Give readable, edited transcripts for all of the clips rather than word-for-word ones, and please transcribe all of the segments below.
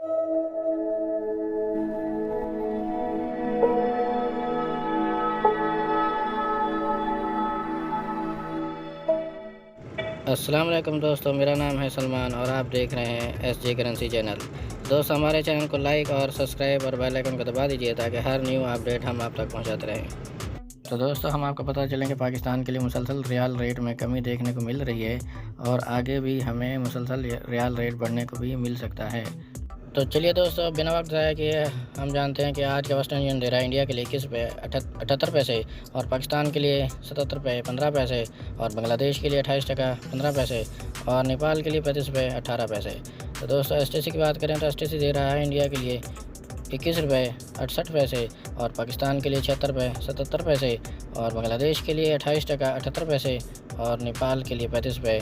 अस्सलाम वालेकुम दोस्तों, मेरा नाम है सलमान और आप देख रहे हैं SJ करेंसी चैनल। दोस्तों, हमारे चैनल को लाइक और सब्सक्राइब और बेल आइकन को दबा दीजिए ताकि हर न्यू अपडेट हम आप तक पहुंचाते रहें। तो दोस्तों, हम आपको पता चलें कि पाकिस्तान के लिए मुसलसल रियाल रेट में कमी देखने को मिल रही है और आगे भी हमें मुसलसल रियाल रेट बढ़ने को भी मिल सकता है। तो चलिए दोस्तों, बिना वक्त ज़ाया किए हम जानते हैं कि आज का वेस्टर्न यूनियन दे रहा है इंडिया के लिए 21 रुपये 78 पैसे और पाकिस्तान के लिए 77 रुपये 15 पैसे और बांग्लादेश के लिए 28 टका 15 पैसे और नेपाल के लिए 35 रुपये 18 पैसे। तो दोस्तों, STC की बात करें तो STC दे रहा है इंडिया के लिए 21 रुपये 68 पैसे और पाकिस्तान के लिए 76 रुपये 77 पैसे और बांग्लादेश के लिए 28 टका 78 पैसे और नेपाल के लिए 35 रुपये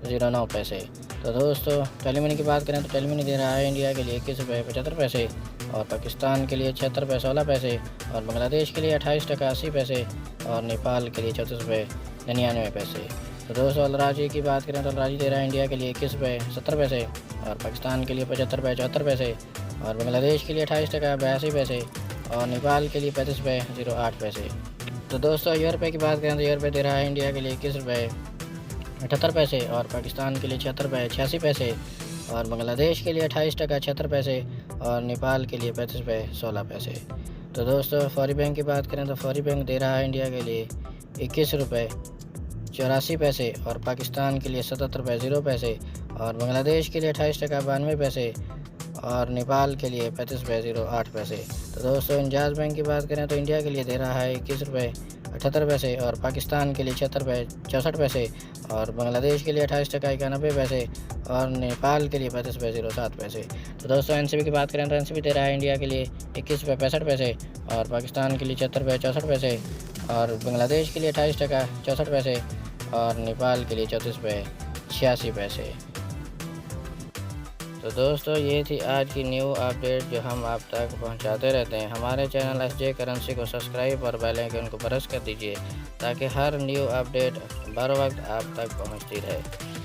09 पैसे। तो दोस्तों, टेलीमनी की बात करें तो टेलीमनी दे रहा है इंडिया के लिए 21 रुपये 75 पैसे और पाकिस्तान के लिए 76 रुपये 16 पैसे और बांग्लादेश के लिए 28 टका 80 पैसे और नेपाल के लिए 34 रुपये 99 पैसे। तो दोस्तों, अलराजी की बात करें तो अलराजी दे रहा है इंडिया के लिए 21 रुपये 70 पैसे और पाकिस्तान के लिए 75 रुपये 74 पैसे और बांग्लादेश के लिए 28 टका 82 पैसे और नेपाल के लिए 35 रुपये 08 पैसे। तो दोस्तों, €1 की बात करें तो €1 दे रहा है इंडिया के लिए 21 रुपये 78 पैसे और पाकिस्तान के लिए 76 रुपये 86 पैसे और बांग्लादेश के लिए 28 टका 76 पैसे और नेपाल के लिए 35 रुपये 16 पैसे। तो दोस्तों, फौरी बैंक की बात करें तो फौरी बैंक दे रहा है इंडिया के लिए 21 रुपये 84 पैसे और पाकिस्तान के लिए 77 रुपये 0 पैसे और बांग्लादेश के लिए 28 टका 92 पैसे और नेपाल के लिए 35 रुपये 08 पैसे। तो दोस्तों, इंजाज बैंक की बात करें तो इंडिया के लिए दे रहा है 21 रुपये 78 पैसे और पाकिस्तान के लिए 76 रुपये 64 पैसे और बांग्लादेश के लिए 28 टका 91 पैसे और नेपाल के लिए 35 रुपये 07 पैसे। तो दोस्तों, NCB की बात करें तो NCB दे रहा है इंडिया के लिए 21 रुपये 65 पैसे और पाकिस्तान के लिए 76 रुपये 64 पैसे और बांग्लादेश के लिए 28 टका 64 पैसे और नेपाल के लिए 34 रुपये 86 पैसे। तो दोस्तों, ये थी आज की न्यू अपडेट जो हम आप तक पहुंचाते रहते हैं। हमारे चैनल SJ करेंसी को सब्सक्राइब और बेल आइकन को प्रेस कर दीजिए ताकि हर न्यू अपडेट बर वक्त आप तक पहुंचती रहे।